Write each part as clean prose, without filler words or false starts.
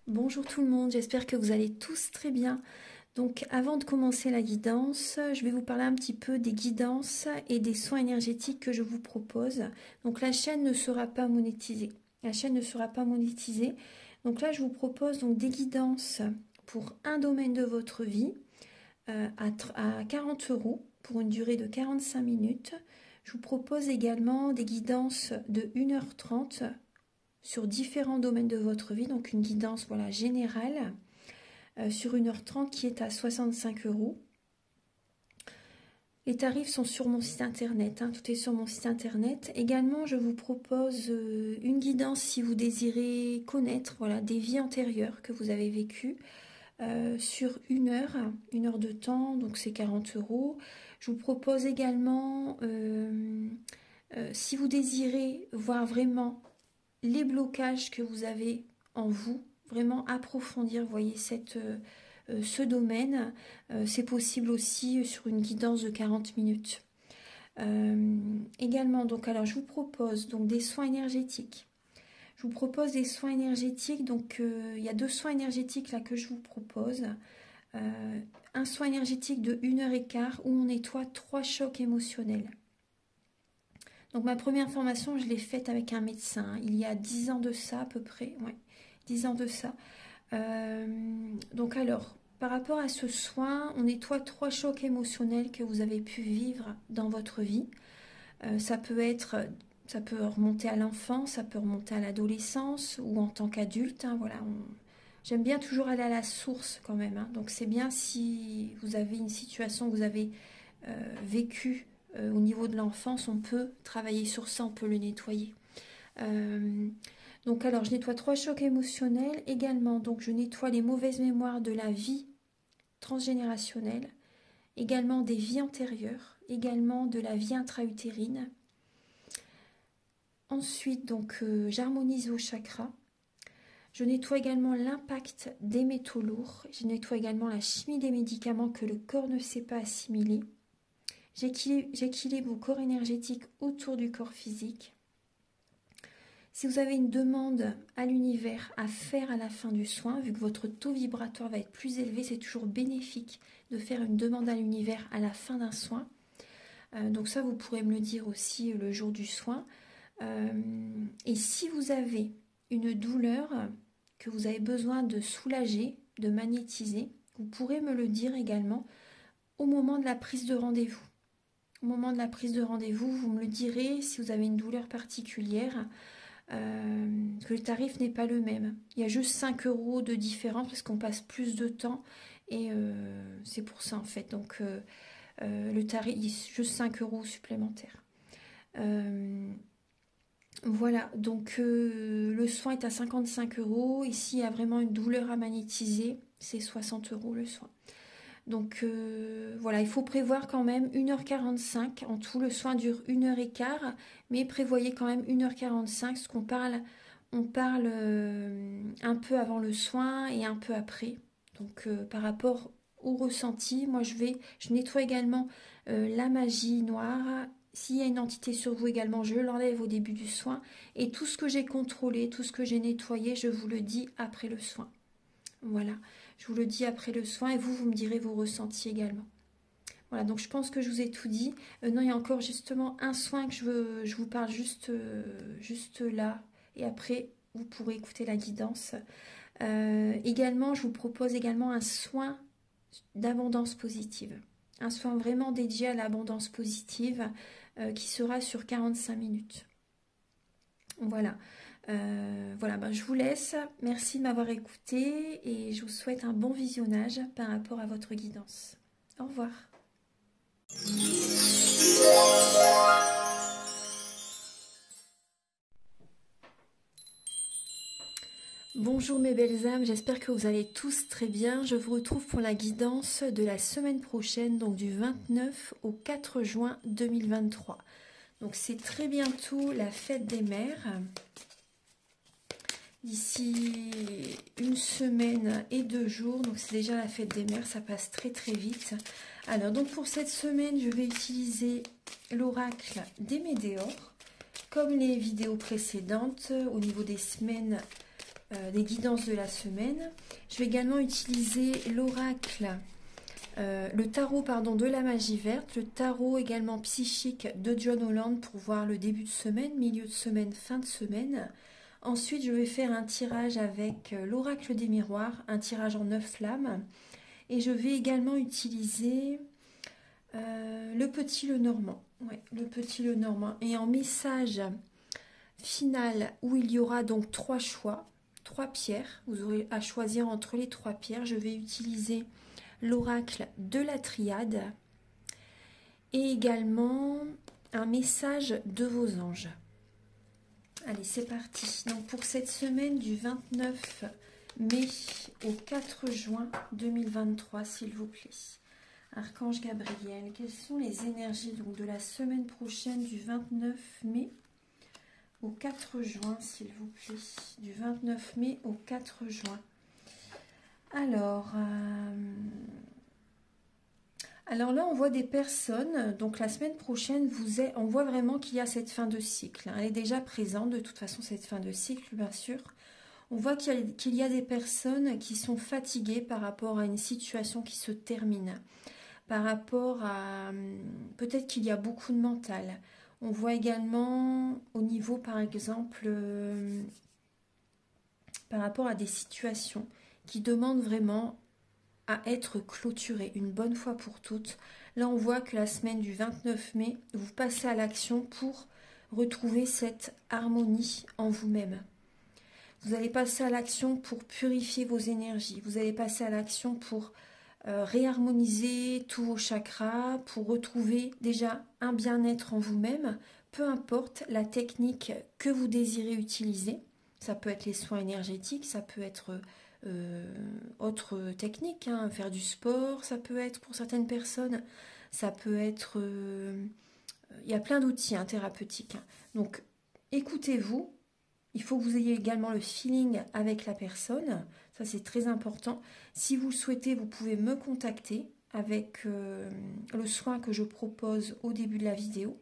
Bonjour tout le monde, j'espère que vous allez tous très bien. Donc avant de commencer la guidance, je vais vous parler un petit peu des guidances et des soins énergétiques que je vous propose. Donc la chaîne ne sera pas monétisée. La chaîne ne sera pas monétisée. Donc là je vous propose donc des guidances pour un domaine de votre vie à 40 € pour une durée de 45 minutes. Je vous propose également des guidances de 1h30 sur différents domaines de votre vie, donc une guidance voilà, générale sur 1h30 qui est à 65 €. Les tarifs sont sur mon site internet, tout est sur mon site internet. Également, je vous propose une guidance si vous désirez connaître voilà, des vies antérieures que vous avez vécues sur une heure de temps, donc c'est 40 €. Je vous propose également, si vous désirez voir vraiment les blocages que vous avez en vous, vraiment approfondir, voyez, ce domaine, c'est possible aussi sur une guidance de 40 minutes. Également, donc, alors je vous propose donc des soins énergétiques. Je vous propose des soins énergétiques, donc il y a 2 soins énergétiques là que je vous propose. Un soin énergétique de 1h15 où on nettoie 3 chocs émotionnels. Donc ma première formation, je l'ai faite avec un médecin, il y a 10 ans de ça à peu près, ouais, 10 ans de ça. Donc alors, par rapport à ce soin, on nettoie 3 chocs émotionnels que vous avez pu vivre dans votre vie. Ça peut remonter à l'enfance, ça peut remonter à l'adolescence ou en tant qu'adulte. Voilà, j'aime bien toujours aller à la source quand même. Donc c'est bien si vous avez une situation que vous avez vécue au niveau de l'enfance, on peut travailler sur ça, on peut le nettoyer. Donc alors je nettoie 3 chocs émotionnels également, donc je nettoie les mauvaises mémoires de la vie transgénérationnelle, également des vies antérieures, également de la vie intra-utérine. Ensuite donc j'harmonise vos chakras. Je nettoie également l'impact des métaux lourds, je nettoie également la chimie des médicaments que le corps ne sait pas assimiler. J'équilibre vos corps énergétiques autour du corps physique. Si vous avez une demande à l'univers à faire à la fin du soin, vu que votre taux vibratoire va être plus élevé, c'est toujours bénéfique de faire une demande à l'univers à la fin d'un soin. Donc ça, vous pourrez me le dire aussi le jour du soin. Et si vous avez une douleur que vous avez besoin de soulager, de magnétiser, vous pourrez me le dire également au moment de la prise de rendez-vous. Au moment de la prise de rendez-vous, vous me le direz si vous avez une douleur particulière. Que le tarif n'est pas le même. Il y a juste 5 € de différence parce qu'on passe plus de temps et c'est pour ça en fait. Donc le tarif, il y a juste 5 € supplémentaires. Voilà, donc le soin est à 55 €. Ici, il y a vraiment une douleur à magnétiser. C'est 60 € le soin. Donc voilà, il faut prévoir quand même 1h45. En tout, le soin dure 1h15, mais prévoyez quand même 1h45, parce qu'on parle, on parle un peu avant le soin et un peu après. Donc par rapport au ressenti, moi je nettoie également la magie noire. S'il y a une entité sur vous également, je l'enlève au début du soin. Et tout ce que j'ai contrôlé, tout ce que j'ai nettoyé, je vous le dis après le soin. Voilà, je vous le dis après le soin et vous me direz vos ressentis également. Voilà, donc je pense que je vous ai tout dit. Non, il y a encore justement un soin que je vous parle juste là. Et après, vous pourrez écouter la guidance. Également, je vous propose également un soin d'abondance positive. Un soin vraiment dédié à l'abondance positive qui sera sur 45 minutes. Voilà. Voilà, je vous laisse. Merci de m'avoir écouté et je vous souhaite un bon visionnage par rapport à votre guidance. Au revoir. Bonjour mes belles âmes, j'espère que vous allez tous très bien. Je vous retrouve pour la guidance de la semaine prochaine, donc du 29 au 4 juin 2023. Donc c'est très bientôt la fête des mères. D'ici une semaine et 2 jours, donc c'est déjà la fête des mères, ça passe très très vite. Alors donc pour cette semaine, je vais utiliser l'oracle des Médéors, comme les vidéos précédentes. Au niveau des semaines, des guidances de la semaine. Je vais également utiliser l'oracle, le tarot pardon, de la magie verte, le tarot également psychique de John Holland pour voir le début de semaine, milieu de semaine, fin de semaine. Ensuite, je vais faire un tirage avec l'oracle des miroirs, un tirage en 9 flammes. Et je vais également utiliser le petit Lenormand. Ouais, le petit Lenormand. Et en message final, où il y aura donc 3 choix, 3 pierres. Vous aurez à choisir entre les 3 pierres. Je vais utiliser l'oracle de la triade et également un message de vos anges. Allez, c'est parti. Donc pour cette semaine du 29 mai au 4 juin 2023, s'il vous plaît. Archange Gabriel, quelles sont les énergies donc, de la semaine prochaine du 29 mai au 4 juin, s'il vous plaît. Du 29 mai au 4 juin. Alors là, on voit des personnes, donc la semaine prochaine, on voit vraiment qu'il y a cette fin de cycle. Elle est déjà présente, de toute façon, cette fin de cycle, bien sûr. On voit qu'il y a des personnes qui sont fatiguées par rapport à une situation qui se termine. Par rapport à... Peut-être qu'il y a beaucoup de mental. On voit également au niveau, par exemple, par rapport à des situations qui demandent vraiment à être clôturées une bonne fois pour toutes. Là, on voit que la semaine du 29 mai, vous passez à l'action pour retrouver cette harmonie en vous-même. Vous allez passer à l'action pour purifier vos énergies. Vous allez passer à l'action pour réharmoniser tous vos chakras, pour retrouver déjà un bien-être en vous-même, peu importe la technique que vous désirez utiliser. Ça peut être les soins énergétiques, ça peut être autre technique, hein, faire du sport, ça peut être pour certaines personnes, ça peut être... il y a plein d'outils thérapeutiques. Donc, écoutez-vous. Il faut que vous ayez également le feeling avec la personne. Ça, c'est très important. Si vous le souhaitez, vous pouvez me contacter avec le soin que je propose au début de la vidéo.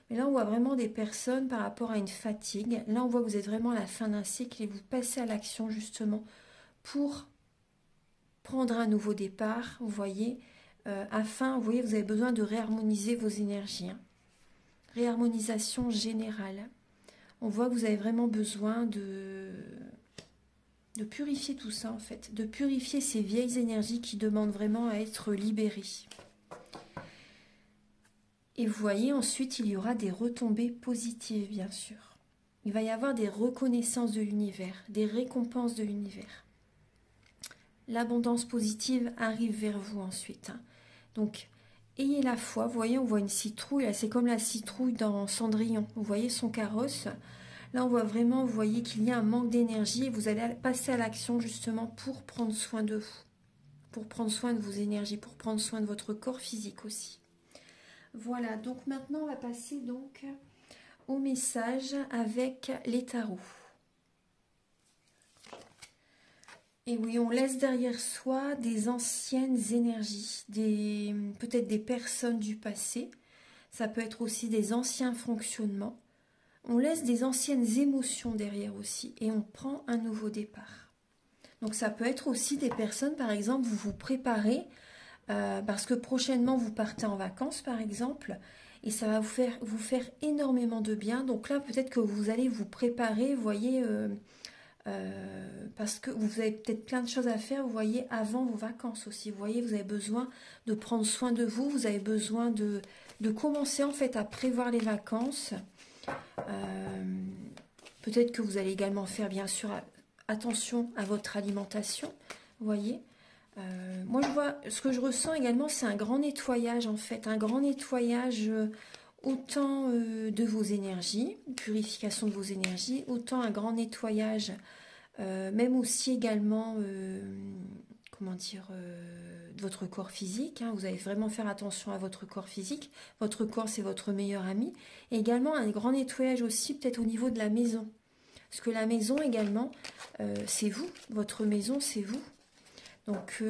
Mais là, on voit vraiment des personnes par rapport à une fatigue. Là, on voit que vous êtes vraiment à la fin d'un cycle et vous passez à l'action justement pour prendre un nouveau départ. Vous voyez, vous avez besoin de réharmoniser vos énergies. Réharmonisation générale. On voit que vous avez vraiment besoin de purifier tout ça en fait, de purifier ces vieilles énergies qui demandent vraiment à être libérées. Et vous voyez, ensuite, il y aura des retombées positives, bien sûr. Il va y avoir des reconnaissances de l'univers, des récompenses de l'univers. L'abondance positive arrive vers vous ensuite. Donc, ayez la foi. Vous voyez, on voit une citrouille. C'est comme la citrouille dans Cendrillon. Vous voyez son carrosse. Là, on voit vraiment, vous voyez qu'il y a un manque d'énergie. Et vous allez passer à l'action justement pour prendre soin de vous. Pour prendre soin de vos énergies. Pour prendre soin de votre corps physique aussi. Voilà, donc maintenant, on va passer donc au message avec les tarots. Et oui, on laisse derrière soi des anciennes énergies, peut-être des personnes du passé. Ça peut être aussi des anciens fonctionnements. On laisse des anciennes émotions derrière aussi et on prend un nouveau départ. Donc ça peut être aussi des personnes, par exemple, vous vous préparez parce que prochainement vous partez en vacances, par exemple, et ça va vous faire énormément de bien. Donc là, peut-être que vous allez vous préparer, vous voyez... parce que vous avez peut-être plein de choses à faire, vous voyez, avant vos vacances aussi. Vous voyez, vous avez besoin de prendre soin de vous, vous avez besoin de commencer en fait à prévoir les vacances. Peut-être que vous allez également faire bien sûr attention à votre alimentation, vous voyez. Moi, je vois, ce que je ressens également, c'est un grand nettoyage en fait, un grand nettoyage autant de vos énergies, purification de vos énergies, autant un grand nettoyage, même aussi également, comment dire, de votre corps physique. Vous allez vraiment faire attention à votre corps physique. Votre corps, c'est votre meilleur ami. Et également un grand nettoyage aussi, peut-être au niveau de la maison. Parce que la maison également, c'est vous. Votre maison, c'est vous. Donc,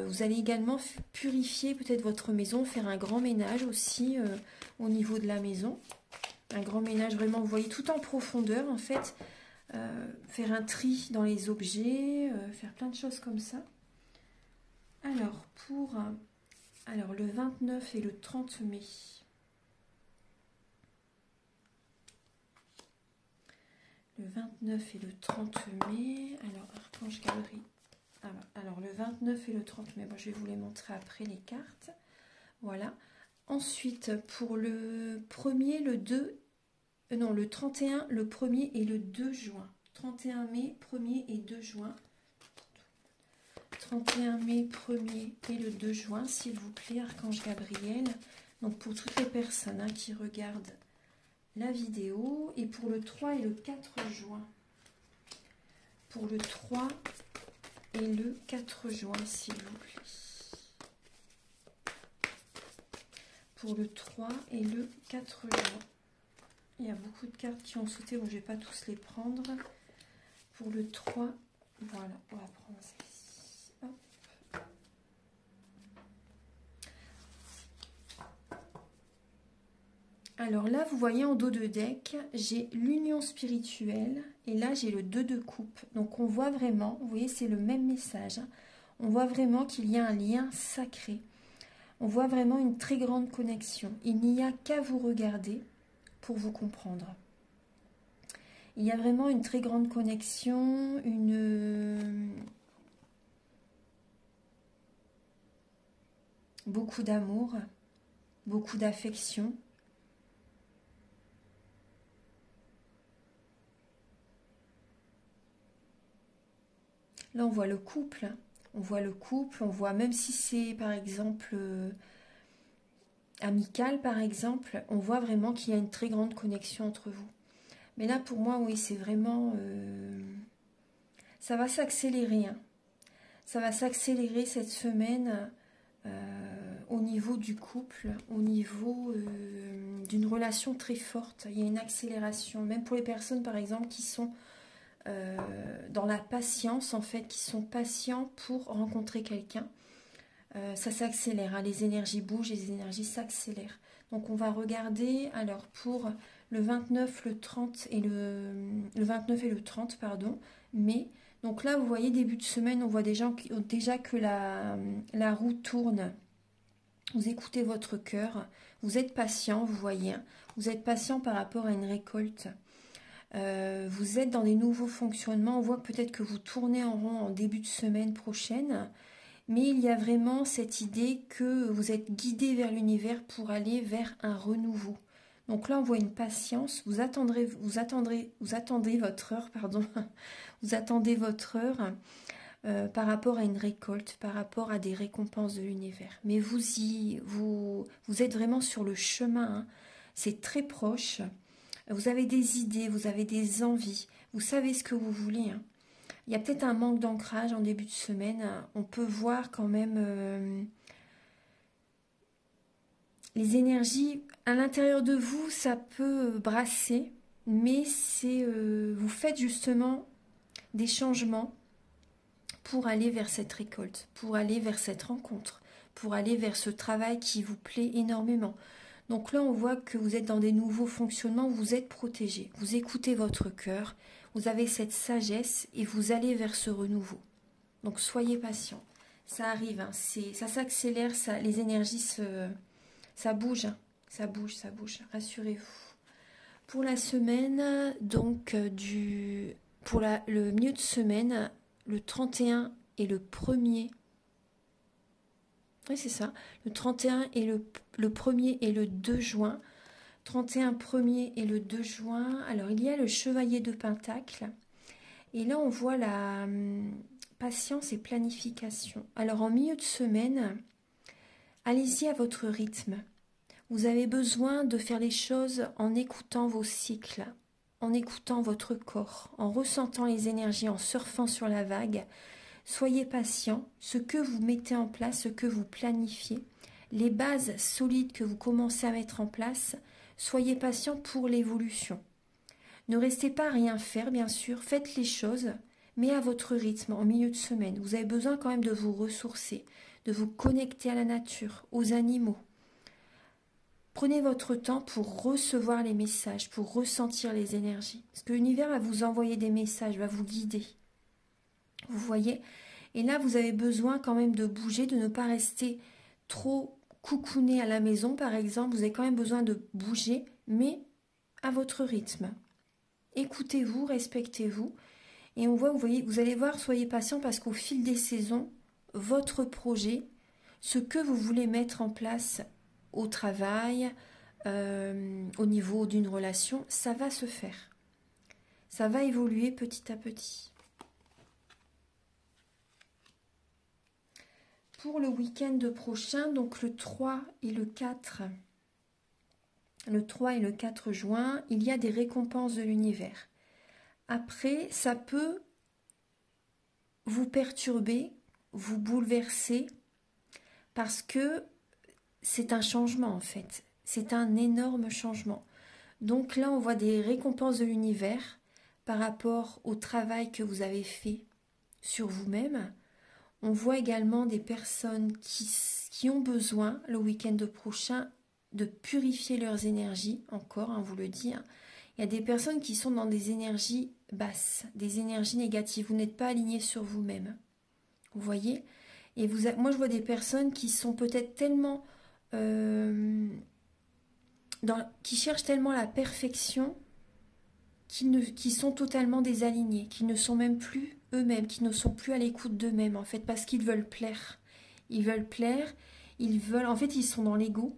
vous allez également purifier peut-être votre maison, faire un grand ménage aussi au niveau de la maison. Un grand ménage vraiment, vous voyez, tout en profondeur en fait. faire un tri dans les objets, faire plein de choses comme ça. Alors, alors le 29 et le 30 mai. Le 29 et le 30 mai. Alors, Archange Galerie. Alors, le 29 et le 30 mai, bon, je vais vous les montrer après les cartes. Voilà. Ensuite, pour le 1er, le 2, non, le 31, le 1er et le 2 juin. 31 mai, 1er et 2 juin. 31 mai, 1er et le 2 juin, s'il vous plaît, Archange Gabriel. Donc, pour toutes les personnes qui regardent la vidéo. Et pour le 3 et le 4 juin. Pour le 3 et le 4 juin, s'il vous plaît. Pour le 3 et le 4 juin. Il y a beaucoup de cartes qui ont sauté, bon, je ne vais pas tous les prendre. Pour le 3, voilà, on va prendre celle-ci. Hop. Alors là, vous voyez en dos de deck, j'ai l'union spirituelle et là, j'ai le 2 de coupe. Donc, on voit vraiment, vous voyez, c'est le même message. On voit vraiment qu'il y a un lien sacré. On voit vraiment une très grande connexion. Il n'y a qu'à vous regarder pour vous comprendre. Il y a vraiment une très grande connexion, beaucoup d'amour, beaucoup d'affection. Là, on voit le couple. On voit le couple, on voit, même si c'est par exemple amical, par exemple, on voit vraiment qu'il y a une très grande connexion entre vous. Mais là, pour moi, oui, c'est vraiment... ça va s'accélérer. Hein. Ça va s'accélérer cette semaine au niveau du couple, au niveau d'une relation très forte. Il y a une accélération, même pour les personnes, par exemple, qui sont dans la patience, en fait, qui sont patients pour rencontrer quelqu'un. Ça s'accélère, hein, les énergies bougent, les énergies s'accélèrent. Donc on va regarder, alors pour le 29, le 30 et le 29 et le 30, pardon, mai. Donc là, vous voyez, début de semaine, on voit déjà que la roue tourne. Vous écoutez votre cœur, vous êtes patient, vous voyez, hein, vous êtes patient par rapport à une récolte. Vous êtes dans des nouveaux fonctionnements. On voit peut-être que vous tournez en rond en début de semaine prochaine. Mais il y a vraiment cette idée que vous êtes guidé vers l'univers pour aller vers un renouveau. Donc là, on voit une patience. Vous attendez votre heure, pardon. Vous attendez votre heure par rapport à une récolte, par rapport à des récompenses de l'univers. Mais vous êtes vraiment sur le chemin. Hein. C'est très proche. Vous avez des idées, vous avez des envies. Vous savez ce que vous voulez. Hein. Il y a peut-être un manque d'ancrage en début de semaine. On peut voir quand même les énergies à l'intérieur de vous, ça peut brasser, mais c'est vous faites justement des changements pour aller vers cette récolte, pour aller vers cette rencontre, pour aller vers ce travail qui vous plaît énormément. Donc là, on voit que vous êtes dans des nouveaux fonctionnements, vous êtes protégé, vous écoutez votre cœur, vous avez cette sagesse et vous allez vers ce renouveau. Donc soyez patient. Ça arrive, hein, ça s'accélère, les énergies, ça bouge, hein, ça bouge, rassurez-vous. Pour la semaine, donc pour le milieu de semaine, le 31 et le 1er, oui c'est ça, le 31 et le 1er et le 2 juin, 31, 1er et le 2 juin. Alors, il y a le chevalier de Pentacle. Et là, on voit la patience et planification. Alors, en milieu de semaine, allez-y à votre rythme. Vous avez besoin de faire les choses en écoutant vos cycles, en écoutant votre corps, en ressentant les énergies, en surfant sur la vague. Soyez patient. Ce que vous mettez en place, ce que vous planifiez, les bases solides que vous commencez à mettre en place, soyez patient pour l'évolution. Ne restez pas à rien faire, bien sûr. Faites les choses, mais à votre rythme, en milieu de semaine. Vous avez besoin quand même de vous ressourcer, de vous connecter à la nature, aux animaux. Prenez votre temps pour recevoir les messages, pour ressentir les énergies. Parce que l'univers va vous envoyer des messages, va vous guider. Vous voyez? Et là, vous avez besoin quand même de bouger, de ne pas rester trop coucouné à la maison, par exemple. Vous avez quand même besoin de bouger, mais à votre rythme. Écoutez-vous, respectez-vous. Et on voit, vous voyez, vous allez voir, soyez patient parce qu'au fil des saisons, votre projet, ce que vous voulez mettre en place au travail, au niveau d'une relation, ça va se faire. Ça va évoluer petit à petit. Pour le week-end prochain, donc le 3 et le 4, le 3 et le 4 juin, il y a des récompenses de l'univers. Après, ça peut vous perturber, vous bouleverser, parce que c'est un changement en fait. C'est un énorme changement. Donc là, on voit des récompenses de l'univers par rapport au travail que vous avez fait sur vous-même. On voit également des personnes qui ont besoin, le week-end prochain, de purifier leurs énergies, encore, on vous le dit. Il y a des personnes qui sont dans des énergies basses, des énergies négatives. Vous n'êtes pas aligné sur vous-même. Vous voyez? Et moi, je vois des personnes qui sont peut-être tellement... qui cherchent tellement la perfection qui sont totalement désalignés, qui ne sont même plus eux-mêmes, qui ne sont plus à l'écoute d'eux-mêmes, en fait, parce qu'ils veulent plaire. Ils veulent plaire, en fait, ils sont dans l'ego.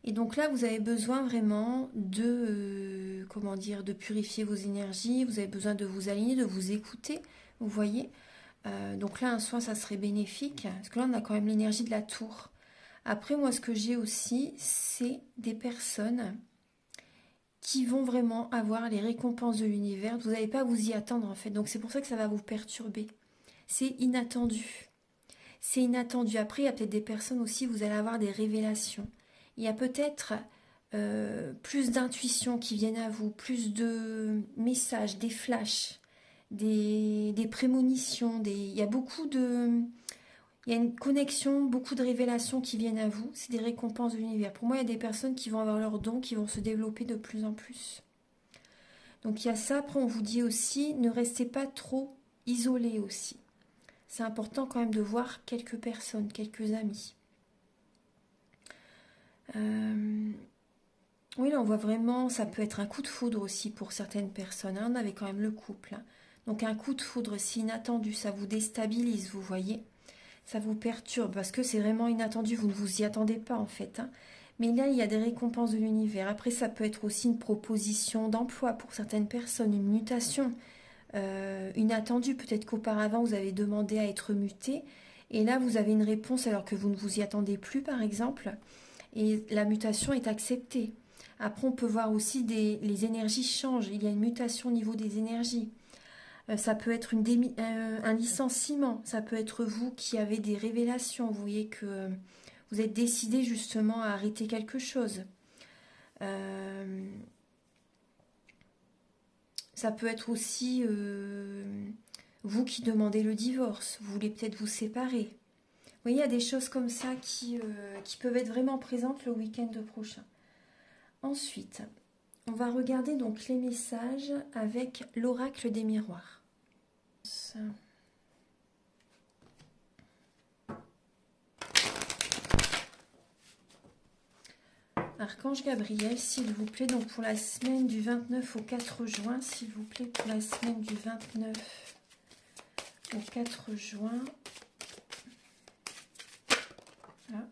Et donc là, vous avez besoin vraiment de, comment dire, de purifier vos énergies, vous avez besoin de vous aligner, de vous écouter, vous voyez. Donc là, un soin, ça serait bénéfique, parce que là, on a quand même l'énergie de la tour. Après, moi, ce que j'ai aussi, c'est des personnes qui vont vraiment avoir les récompenses de l'univers. Vous n'allez pas vous y attendre, en fait. Donc, c'est pour ça que ça va vous perturber. C'est inattendu. C'est inattendu. Après, il y a peut-être des personnes aussi, vous allez avoir des révélations. Il y a peut-être plus d'intuition qui viennent à vous, plus de messages, des flashs, des prémonitions. Il y a beaucoup de... Il y a une connexion, beaucoup de révélations qui viennent à vous. C'est des récompenses de l'univers. Pour moi, il y a des personnes qui vont avoir leurs dons, qui vont se développer de plus en plus. Donc il y a ça. Après, on vous dit aussi, ne restez pas trop isolés aussi. C'est important quand même de voir quelques personnes, quelques amis. Oui, là, on voit vraiment, ça peut être un coup de foudre aussi pour certaines personnes. On avait quand même le couple. Donc un coup de foudre, c'est inattendu, ça vous déstabilise, vous voyez. Ça vous perturbe parce que c'est vraiment inattendu, vous ne vous y attendez pas en fait. Mais là, il y a des récompenses de l'univers. Après, ça peut être aussi une proposition d'emploi pour certaines personnes, une mutation inattendue. Peut-être qu'auparavant, vous avez demandé à être muté. Et là, vous avez une réponse alors que vous ne vous y attendez plus, par exemple. Et la mutation est acceptée. Après, on peut voir aussi les énergies changent. Il y a une mutation au niveau des énergies. Ça peut être un licenciement, ça peut être vous qui avez des révélations, vous voyez que vous êtes décidé justement à arrêter quelque chose. Ça peut être aussi vous qui demandez le divorce, vous voulez peut-être vous séparer. Vous voyez, il y a des choses comme ça qui peuvent être vraiment présentes le week-end prochain. Ensuite, on va regarder donc les messages avec l'oracle des miroirs. Archange Gabriel, s'il vous plaît, donc pour la semaine du 29 au 4 juin, s'il vous plaît, pour la semaine du 29 au 4 juin. Voilà.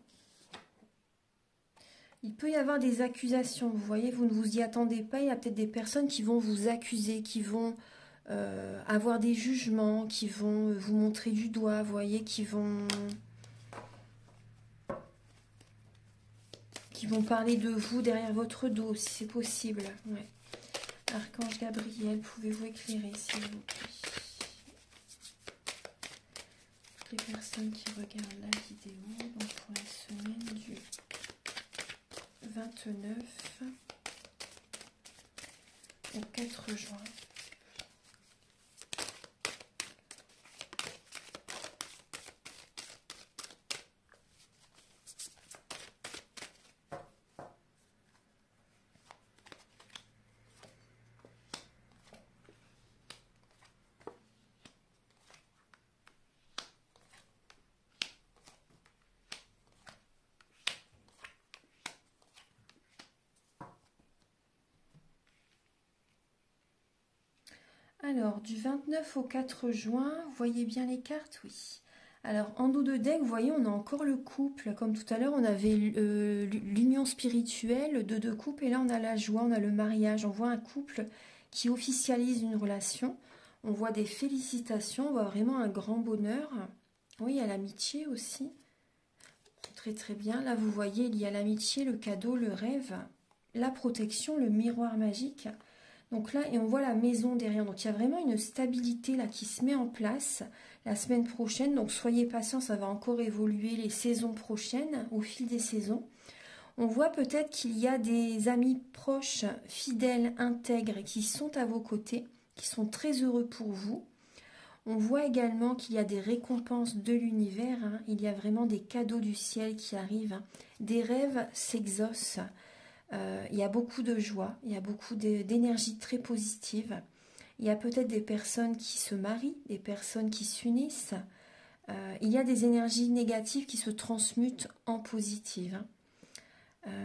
Il peut y avoir des accusations, vous voyez, vous ne vous y attendez pas, il y a peut-être des personnes qui vont vous accuser, qui vont avoir des jugements, qui vont vous montrer du doigt, vous voyez, qui vont parler de vous derrière votre dos, si c'est possible. Ouais. Archange Gabriel, pouvez-vous éclairer, s'il vous plaît? Les personnes qui regardent la vidéo, donc pour la semaine du 29 au 4 juin. Alors, du 29 au 4 juin, vous voyez bien les cartes? Oui. Alors, en dos de deck, vous voyez, on a encore le couple. Comme tout à l'heure, on avait l'union spirituelle de deux couples. Et là, on a la joie, on a le mariage. On voit un couple qui officialise une relation. On voit des félicitations, on voit vraiment un grand bonheur. Oui, il y a l'amitié aussi. Très très bien. Là, vous voyez, il y a l'amitié, le cadeau, le rêve, la protection, le miroir magique. Donc là, et on voit la maison derrière. Donc il y a vraiment une stabilité là qui se met en place la semaine prochaine. Donc soyez patients, ça va encore évoluer les saisons prochaines, au fil des saisons. On voit peut-être qu'il y a des amis proches, fidèles, intègres, qui sont à vos côtés, qui sont très heureux pour vous. On voit également qu'il y a des récompenses de l'univers, hein. Il y a vraiment des cadeaux du ciel qui arrivent, hein. Des rêves s'exaucent. Il y a beaucoup de joie, il y a beaucoup d'énergie très positive. Il y a peut-être des personnes qui se marient, des personnes qui s'unissent. Il y a des énergies négatives qui se transmutent en positives, hein.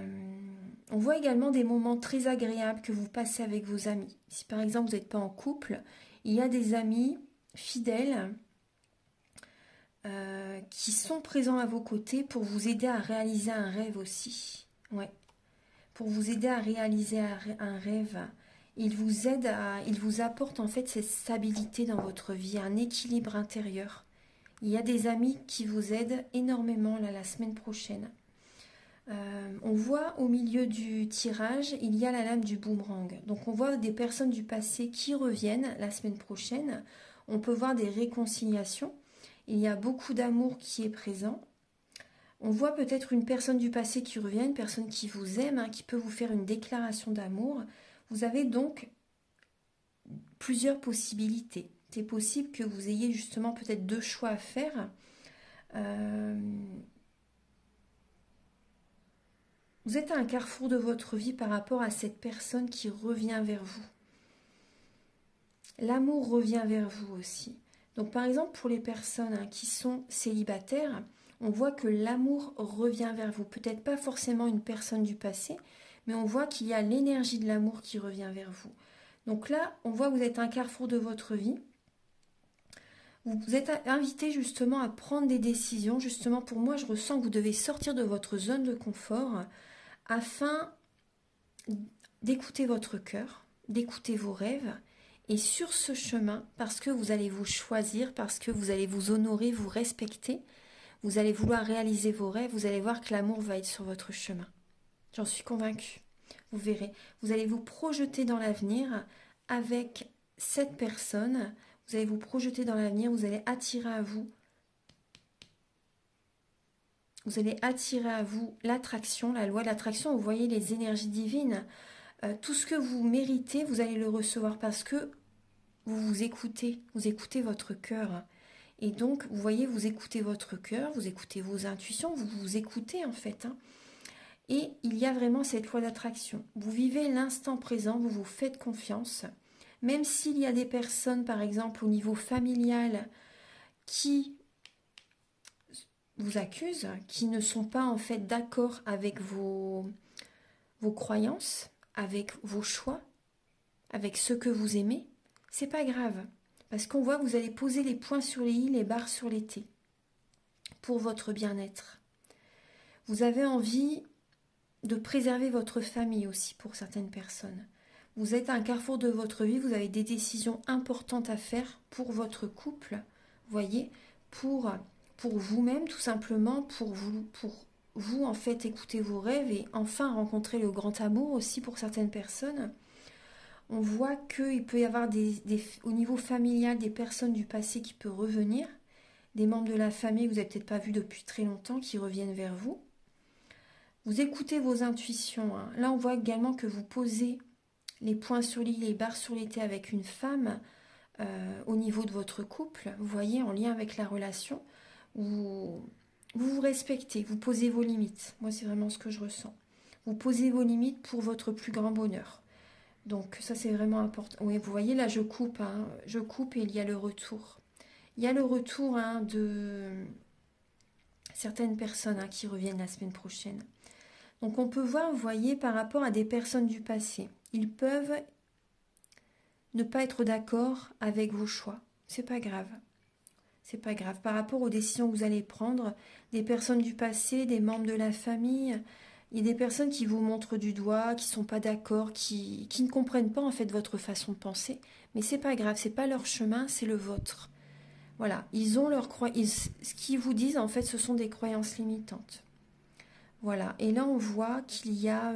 On voit également des moments très agréables que vous passez avec vos amis. Si par exemple vous n'êtes pas en couple, il y a des amis fidèles qui sont présents à vos côtés pour vous aider à réaliser un rêve aussi. Ouais. Pour vous aider à réaliser un rêve. Il vous apporte en fait cette stabilité dans votre vie, un équilibre intérieur. Il y a des amis qui vous aident énormément là, la semaine prochaine. On voit au milieu du tirage, il y a la lame du boomerang. Donc on voit des personnes du passé qui reviennent la semaine prochaine. On peut voir des réconciliations. Il y a beaucoup d'amour qui est présent. On voit peut-être une personne du passé qui revient, une personne qui vous aime, hein, qui peut vous faire une déclaration d'amour. Vous avez donc plusieurs possibilités. C'est possible que vous ayez justement peut-être deux choix à faire. Vous êtes à un carrefour de votre vie par rapport à cette personne qui revient vers vous. L'amour revient vers vous aussi. Donc par exemple pour les personnes, hein, qui sont célibataires, on voit que l'amour revient vers vous. Peut-être pas forcément une personne du passé, mais on voit qu'il y a l'énergie de l'amour qui revient vers vous. Donc là, on voit que vous êtes à un carrefour de votre vie. Vous êtes invité justement à prendre des décisions. Justement, pour moi, je ressens que vous devez sortir de votre zone de confort afin d'écouter votre cœur, d'écouter vos rêves. Et sur ce chemin, parce que vous allez vous choisir, parce que vous allez vous honorer, vous respecter, vous allez vouloir réaliser vos rêves, vous allez voir que l'amour va être sur votre chemin. J'en suis convaincue. Vous verrez, vous allez vous projeter dans l'avenir avec cette personne. Vous allez vous projeter dans l'avenir, vous allez attirer à vous. Vous allez attirer à vous l'attraction, la loi de l'attraction. Vous voyez les énergies divines. Tout ce que vous méritez, vous allez le recevoir parce que vous écoutez votre cœur. Et donc, vous voyez, vous écoutez votre cœur, vous écoutez vos intuitions, vous vous écoutez en fait, hein. Et il y a vraiment cette loi d'attraction. Vous vivez l'instant présent, vous vous faites confiance. Même s'il y a des personnes, par exemple, au niveau familial, qui vous accusent, qui ne sont pas en fait d'accord avec vos croyances, avec vos choix, avec ce que vous aimez, c'est pas grave. Parce qu'on voit que vous allez poser les points sur les i, les barres sur les t, pour votre bien-être. Vous avez envie de préserver votre famille aussi pour certaines personnes. Vous êtes à un carrefour de votre vie, vous avez des décisions importantes à faire pour votre couple, vous voyez, pour vous-même tout simplement, pour vous en fait écouter vos rêves et enfin rencontrer le grand amour aussi pour certaines personnes. On voit qu'il peut y avoir au niveau familial des personnes du passé qui peuvent revenir, des membres de la famille que vous n'avez peut-être pas vus depuis très longtemps qui reviennent vers vous. Vous écoutez vos intuitions, hein. Là, on voit également que vous posez les points sur les i, les barres sur les t avec une femme au niveau de votre couple, vous voyez, en lien avec la relation. Vous vous respectez, vous posez vos limites. Moi, c'est vraiment ce que je ressens. Vous posez vos limites pour votre plus grand bonheur. Donc ça, c'est vraiment important. Oui, vous voyez, là, je coupe, hein. Je coupe et il y a le retour. Il y a le retour, hein, de certaines personnes, hein, qui reviennent la semaine prochaine. Donc on peut voir, vous voyez, par rapport à des personnes du passé. Ils peuvent ne pas être d'accord avec vos choix. C'est pas grave. C'est pas grave. Par rapport aux décisions que vous allez prendre, des personnes du passé, des membres de la famille, il y a des personnes qui vous montrent du doigt, qui sont pas d'accord, qui ne comprennent pas en fait votre façon de penser. Mais c'est pas grave, c'est pas leur chemin, c'est le vôtre. Voilà, ils ont leur croyance. Ce qu'ils vous disent en fait, ce sont des croyances limitantes. Voilà. Et là, on voit qu'il y a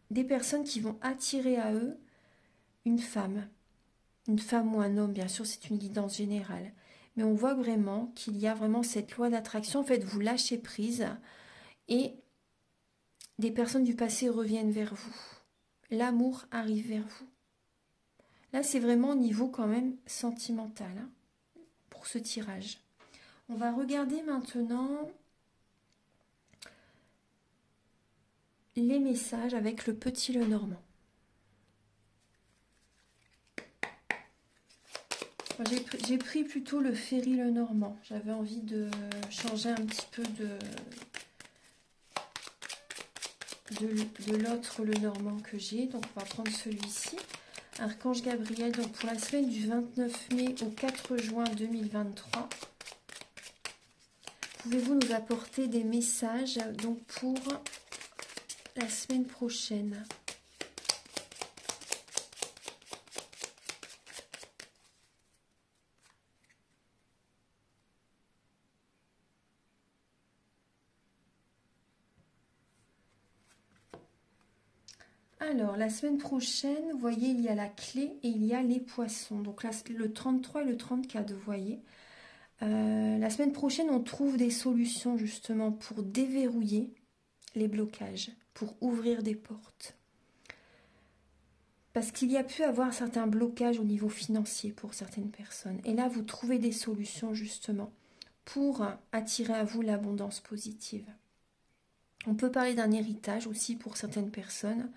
des personnes qui vont attirer à eux une femme. Une femme ou un homme, bien sûr, c'est une guidance générale. Mais on voit vraiment qu'il y a vraiment cette loi d'attraction. En fait, vous lâchez prise et des personnes du passé reviennent vers vous. L'amour arrive vers vous. Là, c'est vraiment au niveau quand même sentimental hein, pour ce tirage. On va regarder maintenant les messages avec le petit Lenormand. J'ai pris plutôt le Ferry Lenormand. J'avais envie de changer un petit peu de l'autre Lenormand que j'ai. Donc on va prendre celui-ci. Archange Gabriel, donc pour la semaine du 29 mai au 4 juin 2023. Pouvez-vous nous apporter des messages donc pour la semaine prochaine? Alors, la semaine prochaine, vous voyez, il y a la clé et il y a les poissons. Donc, là, le 33 et le 34, vous voyez. La semaine prochaine, on trouve des solutions justement pour déverrouiller les blocages, pour ouvrir des portes. Parce qu'il y a pu avoir certains blocages au niveau financier pour certaines personnes. Et là, vous trouvez des solutions justement pour attirer à vous l'abondance positive. On peut parler d'un héritage aussi pour certaines personnes.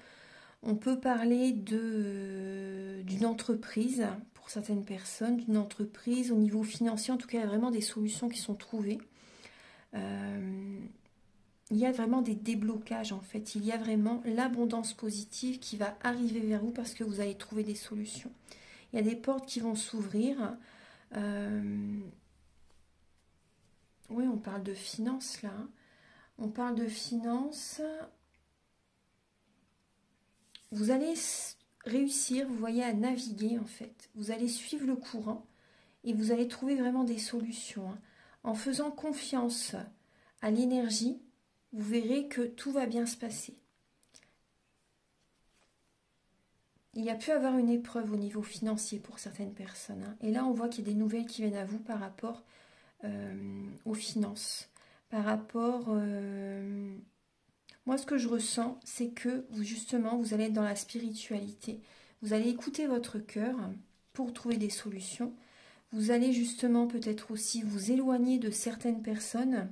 On peut parler d'une entreprise pour certaines personnes, d'une entreprise au niveau financier. En tout cas, il y a vraiment des solutions qui sont trouvées. Il y a vraiment des déblocages en fait. Il y a vraiment l'abondance positive qui va arriver vers vous parce que vous allez trouver des solutions. Il y a des portes qui vont s'ouvrir. Oui, on parle de finances là. Hein. On parle de finances. Vous allez réussir, vous voyez, à naviguer en fait. Vous allez suivre le courant et vous allez trouver vraiment des solutions. Hein. En faisant confiance à l'énergie, vous verrez que tout va bien se passer. Il y a pu avoir une épreuve au niveau financier pour certaines personnes. Hein. Et là, on voit qu'il y a des nouvelles qui viennent à vous par rapport aux finances. Par rapport... Moi, ce que je ressens, c'est que vous, justement, vous allez être dans la spiritualité. Vous allez écouter votre cœur pour trouver des solutions. Vous allez justement peut-être aussi vous éloigner de certaines personnes.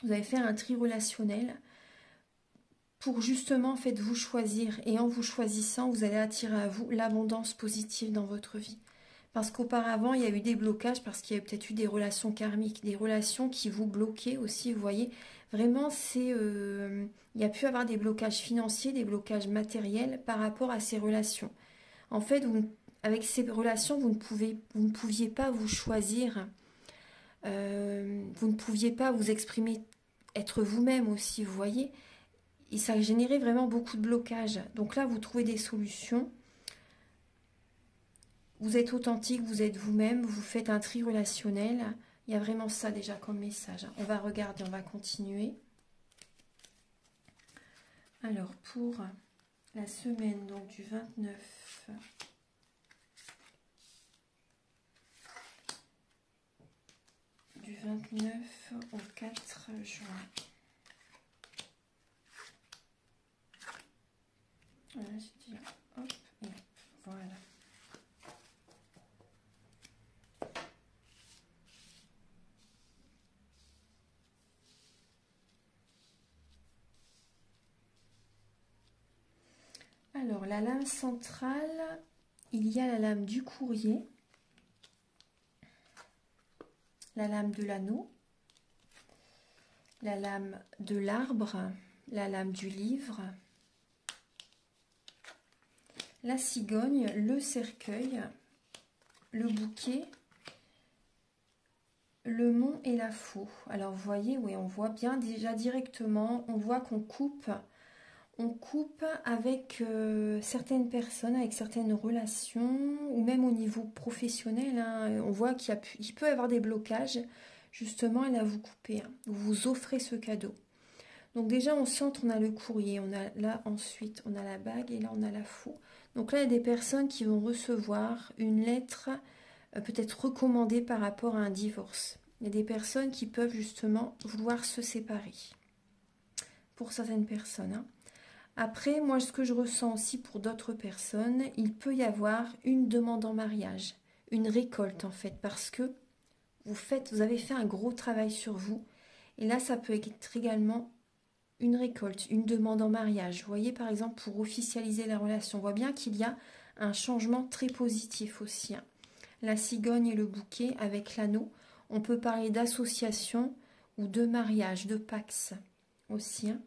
Vous allez faire un tri relationnel pour justement, en fait, vous choisir. Et en vous choisissant, vous allez attirer à vous l'abondance positive dans votre vie. Parce qu'auparavant, il y a eu des blocages parce qu'il y a peut-être eu des relations karmiques, des relations qui vous bloquaient aussi, vous voyez. Vraiment, il y a pu avoir des blocages financiers, des blocages matériels par rapport à ces relations. En fait, avec ces relations, vous ne pouviez pas vous choisir, vous ne pouviez pas vous exprimer, être vous-même aussi, vous voyez. Et ça a généré vraiment beaucoup de blocages. Donc là, vous trouvez des solutions. Vous êtes authentique, vous êtes vous-même, vous faites un tri relationnel. Il y a vraiment ça déjà comme message. On va regarder, on va continuer. Alors, pour la semaine donc, du 29 au 4 juin. Voilà, je dis hop et hop. Voilà. Alors, la lame centrale, il y a la lame du courrier, la lame de l'anneau, la lame de l'arbre, la lame du livre, la cigogne, le cercueil, le bouquet, le mont et la faux. Alors vous voyez, oui, on voit bien déjà directement, on voit qu'on coupe. On coupe avec certaines personnes, avec certaines relations, ou même au niveau professionnel, hein. On voit qu'il peut y avoir des blocages, justement, et là vous coupez, hein. Vous offrez ce cadeau. Donc déjà, on centre, on a le courrier, on a là ensuite, on a la bague, et là on a la faux. Donc là, il y a des personnes qui vont recevoir une lettre peut-être recommandée par rapport à un divorce. Il y a des personnes qui peuvent justement vouloir se séparer, pour certaines personnes, hein. Après, moi, ce que je ressens aussi pour d'autres personnes, il peut y avoir une demande en mariage, une récolte en fait, parce que vous avez fait un gros travail sur vous. Et là, ça peut être également une récolte, une demande en mariage. Vous voyez, par exemple, pour officialiser la relation, on voit bien qu'il y a un changement très positif aussi, hein. La cigogne et le bouquet avec l'anneau. On peut parler d'association ou de mariage, de pax aussi, hein.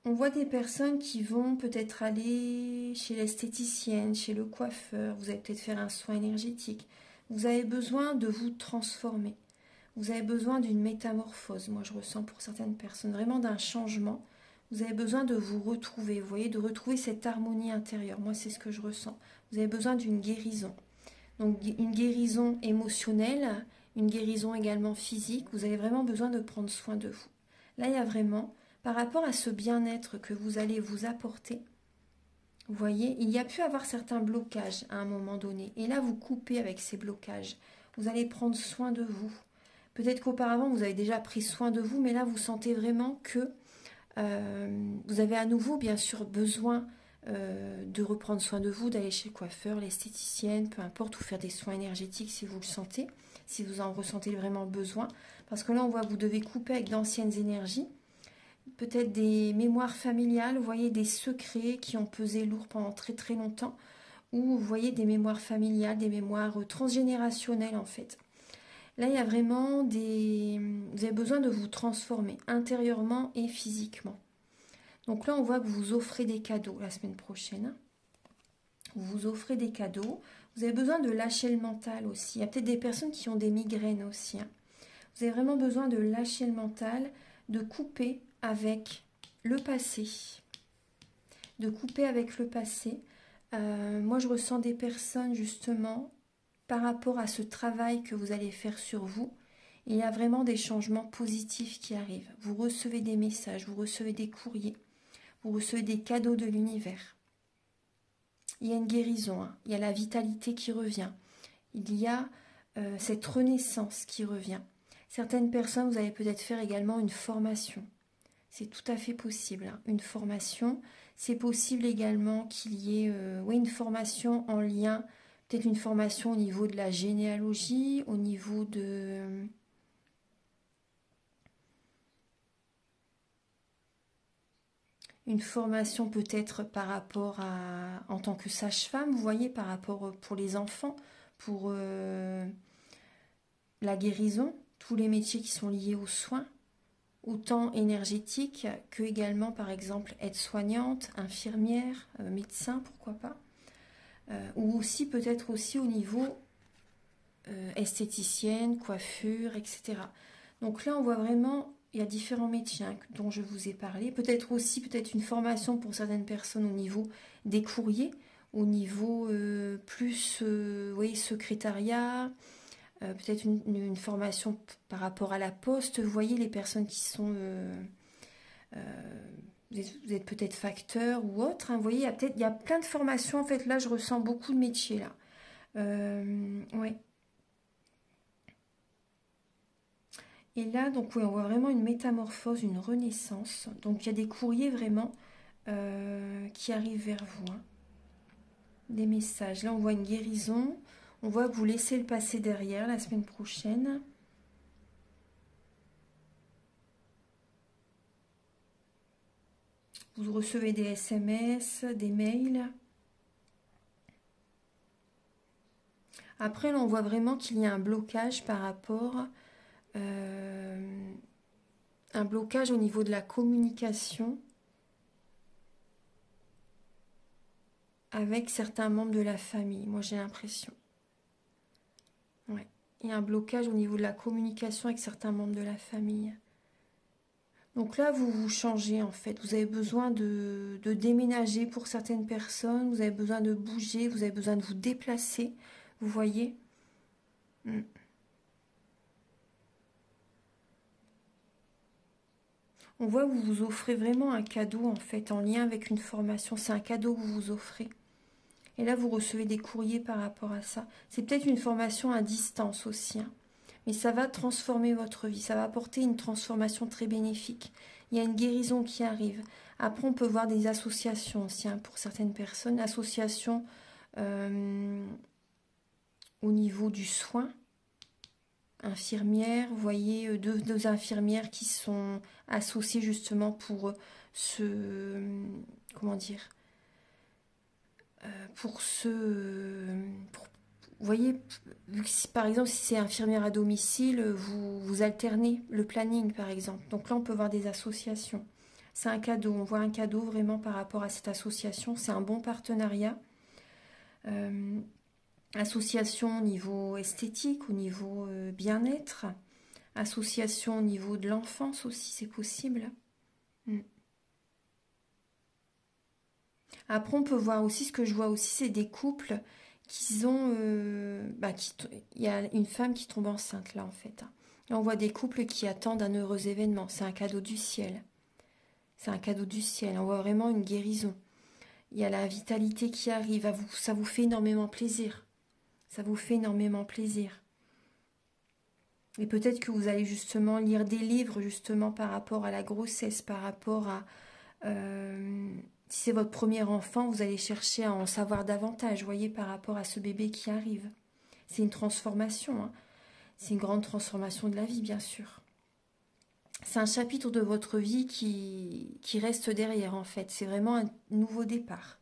On voit des personnes qui vont peut-être aller chez l'esthéticienne, chez le coiffeur, vous allez peut-être faire un soin énergétique. Vous avez besoin de vous transformer. Vous avez besoin d'une métamorphose. Moi, je ressens pour certaines personnes vraiment d'un changement. Vous avez besoin de vous retrouver, vous voyez, de retrouver cette harmonie intérieure. Moi, c'est ce que je ressens. Vous avez besoin d'une guérison. Donc, une guérison émotionnelle, une guérison également physique. Vous avez vraiment besoin de prendre soin de vous. Là, il y a vraiment, par rapport à ce bien-être que vous allez vous apporter, vous voyez, il y a pu avoir certains blocages à un moment donné. Et là, vous coupez avec ces blocages. Vous allez prendre soin de vous. Peut-être qu'auparavant, vous avez déjà pris soin de vous, mais là, vous sentez vraiment que vous avez à nouveau, bien sûr, besoin de reprendre soin de vous, d'aller chez le coiffeur, l'esthéticienne, peu importe, ou faire des soins énergétiques si vous le sentez, si vous en ressentez vraiment besoin. Parce que là, on voit que vous devez couper avec d'anciennes énergies, peut-être des mémoires familiales, vous voyez, des secrets qui ont pesé lourd pendant très très longtemps, ou vous voyez des mémoires familiales, des mémoires transgénérationnelles en fait. Là, il y a vraiment des... Vous avez besoin de vous transformer intérieurement et physiquement. Donc là, on voit que vous offrez des cadeaux la semaine prochaine. Vous vous offrez des cadeaux. Vous avez besoin de lâcher le mental aussi. Il y a peut-être des personnes qui ont des migraines aussi, hein. Vous avez vraiment besoin de lâcher le mental, de couper avec le passé. De couper avec le passé. Moi, je ressens des personnes justement par rapport à ce travail que vous allez faire sur vous. Il y a vraiment des changements positifs qui arrivent. Vous recevez des messages, vous recevez des courriers, vous recevez des cadeaux de l'univers. Il y a une guérison, hein. Il y a la vitalité qui revient. Il y a cette renaissance qui revient. Certaines personnes, vous allez peut-être faire également une formation. C'est tout à fait possible, hein. Une formation. C'est possible également qu'il y ait une formation en lien, peut-être une formation au niveau de la généalogie, au niveau de... Une formation peut-être par rapport à... en tant que sage-femme, vous voyez, par rapport pour les enfants, pour la guérison, tous les métiers qui sont liés aux soins, autant énergétiques que également, par exemple, aide-soignante, infirmière, médecin, pourquoi pas. Ou aussi peut-être aussi au niveau esthéticienne, coiffure, etc. Donc là, on voit vraiment, il y a différents métiers, hein, dont je vous ai parlé. Peut-être aussi, peut-être une formation pour certaines personnes au niveau des courriers, au niveau plus, oui, secrétariat, peut-être une formation par rapport à la poste. Vous voyez, les personnes qui sont... vous êtes peut-être facteur ou autre, hein. Vous voyez, il y a plein de formations. En fait, là, je ressens beaucoup de métiers, là. Ouais. Et là, donc, oui, on voit vraiment une métamorphose, une renaissance. Donc, il y a des courriers vraiment qui arrivent vers vous, hein. Des messages. Là, on voit une guérison. On voit que vous laissez le passé derrière la semaine prochaine. Vous recevez des SMS, des mails. Après, là, on voit vraiment qu'il y a un blocage par rapport un blocage au niveau de la communication avec certains membres de la famille. Moi, j'ai l'impression. Ouais. Il y a un blocage au niveau de la communication avec certains membres de la famille. Donc là, vous vous changez en fait. Vous avez besoin de déménager pour certaines personnes. Vous avez besoin de bouger. Vous avez besoin de vous déplacer. Vous voyez? Mm. On voit que vous vous offrez vraiment un cadeau en fait en lien avec une formation. C'est un cadeau que vous vous offrez. Et là, vous recevez des courriers par rapport à ça. C'est peut-être une formation à distance aussi, hein. Mais ça va transformer votre vie. Ça va apporter une transformation très bénéfique. Il y a une guérison qui arrive. Après, on peut voir des associations aussi, hein, pour certaines personnes. Associations euh, au niveau du soin. Infirmières, vous voyez, deux infirmières qui sont associées justement pour ce... Comment dire, pour ce... vous voyez, vu que par exemple, si c'est infirmière à domicile, vous alternez le planning, par exemple. Donc là, on peut voir des associations. C'est un cadeau. On voit un cadeau vraiment par rapport à cette association. C'est un bon partenariat. Euh, Association au niveau esthétique, au niveau bien-être. Association au niveau de l'enfance aussi, c'est possible. Mm. Après, on peut voir aussi, ce que je vois aussi, c'est des couples qui ont... il y a une femme qui tombe enceinte, là, en fait, hein. Et on voit des couples qui attendent un heureux événement. C'est un cadeau du ciel. C'est un cadeau du ciel. On voit vraiment une guérison. Il y a la vitalité qui arrive. Ça vous fait énormément plaisir. Ça vous fait énormément plaisir. Et peut-être que vous allez justement lire des livres, justement, par rapport à la grossesse, par rapport à... si c'est votre premier enfant, vous allez chercher à en savoir davantage, voyez, par rapport à ce bébé qui arrive. C'est une transformation, hein. C'est une grande transformation de la vie, bien sûr. C'est un chapitre de votre vie qui reste derrière, en fait. C'est vraiment un nouveau départ.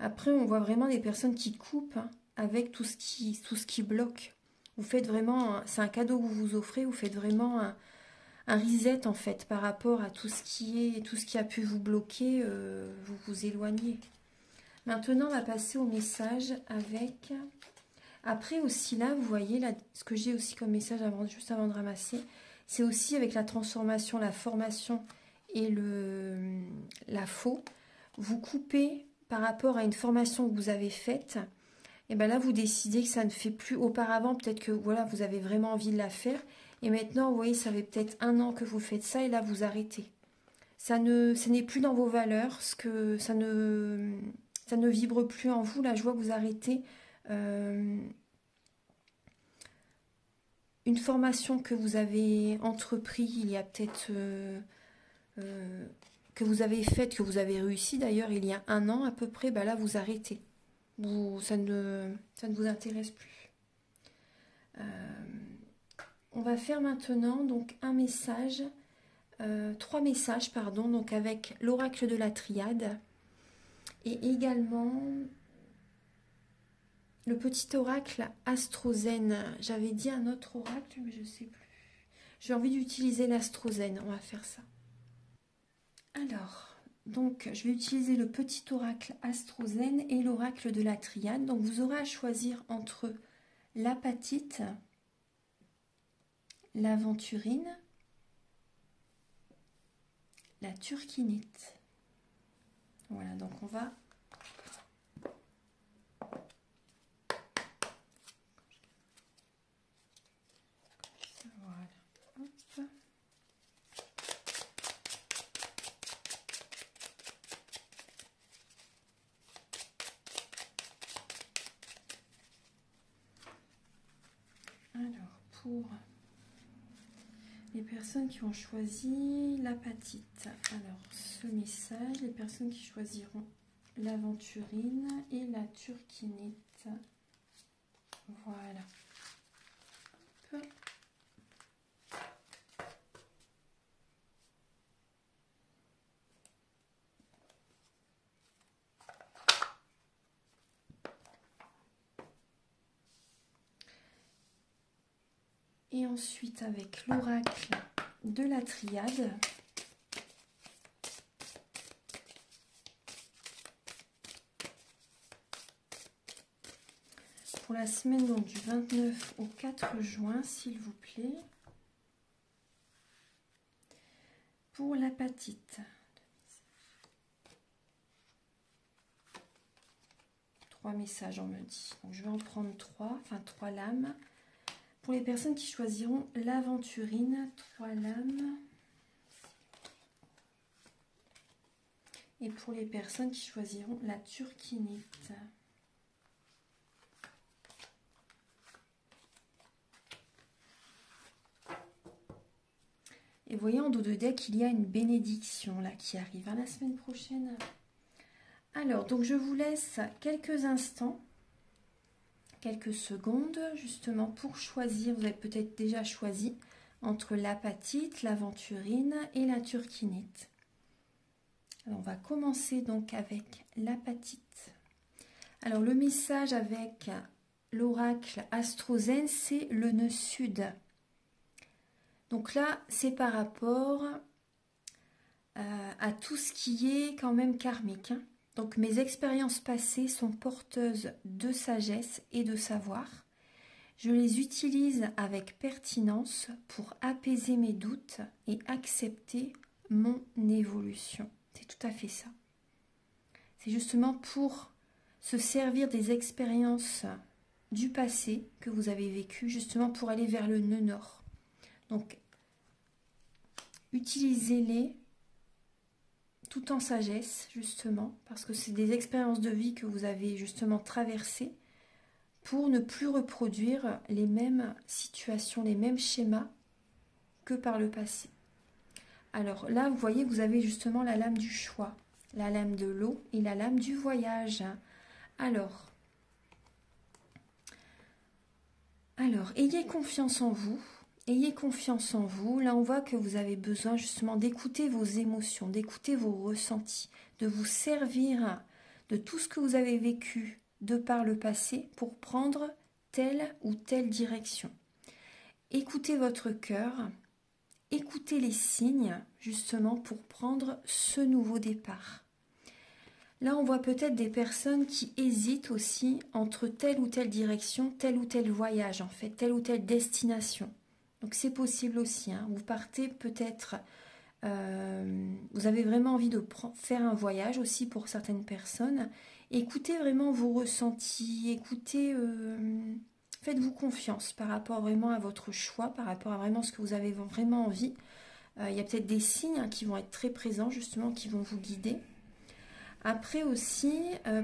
Après, on voit vraiment des personnes qui coupent, hein, avec tout ce qui bloque. Vous faites vraiment, c'est un cadeau que vous vous offrez, vous faites vraiment un reset en fait par rapport à tout ce qui a pu vous bloquer, vous vous éloignez. Maintenant, on va passer au message avec. Après aussi là, vous voyez là, ce que j'ai aussi comme message juste avant de ramasser, c'est aussi avec la transformation, la formation et la faux. Vous coupez par rapport à une formation que vous avez faite. Et bien là, vous décidez que ça ne fait plus. Auparavant, peut-être que voilà, vous avez vraiment envie de la faire. Et maintenant, vous voyez, ça fait peut-être 1 an que vous faites ça et là, vous arrêtez. Ça n'est plus dans vos valeurs, ça ne vibre plus en vous. Là, je vois que vous arrêtez une formation que vous avez entrepris il y a peut-être... que vous avez faite, que vous avez réussi d'ailleurs il y a 1 an à peu près, bah là, vous arrêtez. Ça ne vous intéresse plus. On va faire maintenant donc un message, 3 messages, pardon, donc avec l'oracle de la triade et également le petit oracle astrozène. J'avais dit un autre oracle, mais je ne sais plus. J'ai envie d'utiliser l'astrozène, on va faire ça. Alors, donc je vais utiliser le petit oracle astrozène et l'oracle de la triade. Donc vous aurez à choisir entre l'apatite, l'aventurine, la turquinite. Voilà, donc on va... Voilà. Hop. Alors, pour les personnes qui ont choisi l'apatite, alors ce message, les personnes qui choisiront l'aventurine et la turquinite. Voilà. Hop. Et ensuite avec l'oracle de la triade. Pour la semaine donc, du 29 au 4 juin, s'il vous plaît. Pour l'apatite. 3 messages, on me dit. Donc, je vais en prendre 3, enfin 3 lames. Pour les personnes qui choisiront l'aventurine, 3 lames. Et pour les personnes qui choisiront la turquinite. Et vous voyez en dos de deck, il y a une bénédiction là qui arrive la semaine prochaine. Alors, donc je vous laisse quelques instants, quelques secondes, justement pour choisir. Vous avez peut-être déjà choisi entre l'apatite, l'aventurine et la turquinite. Alors, on va commencer donc avec l'apatite. Alors, le message avec l'oracle Astrozen, c'est le nœud sud. Donc là, c'est par rapport à tout ce qui est quand même karmique. Hein. Donc mes expériences passées sont porteuses de sagesse et de savoir. Je les utilise avec pertinence pour apaiser mes doutes et accepter mon évolution. C'est tout à fait ça. C'est justement pour se servir des expériences du passé que vous avez vécues, justement pour aller vers le nœud nord. Donc, utilisez-les tout en sagesse, justement, parce que c'est des expériences de vie que vous avez justement traversées pour ne plus reproduire les mêmes situations, les mêmes schémas que par le passé. Alors là, vous voyez, vous avez justement la lame du choix, la lame de l'eau et la lame du voyage. Alors, ayez confiance en vous. Ayez confiance en vous. Là, on voit que vous avez besoin justement d'écouter vos émotions, d'écouter vos ressentis, de vous servir de tout ce que vous avez vécu de par le passé pour prendre telle ou telle direction. Écoutez votre cœur, écoutez les signes justement pour prendre ce nouveau départ. Là, on voit peut-être des personnes qui hésitent aussi entre telle ou telle direction, tel ou tel voyage en fait, telle ou telle destination. Donc c'est possible aussi, hein. Vous partez peut-être, vous avez vraiment envie de faire un voyage aussi pour certaines personnes. Écoutez vraiment vos ressentis, écoutez, faites-vous confiance par rapport vraiment à votre choix, par rapport à vraiment ce que vous avez vraiment envie. Il y a peut-être des signes hein, qui vont être très présents justement, qui vont vous guider. Après aussi,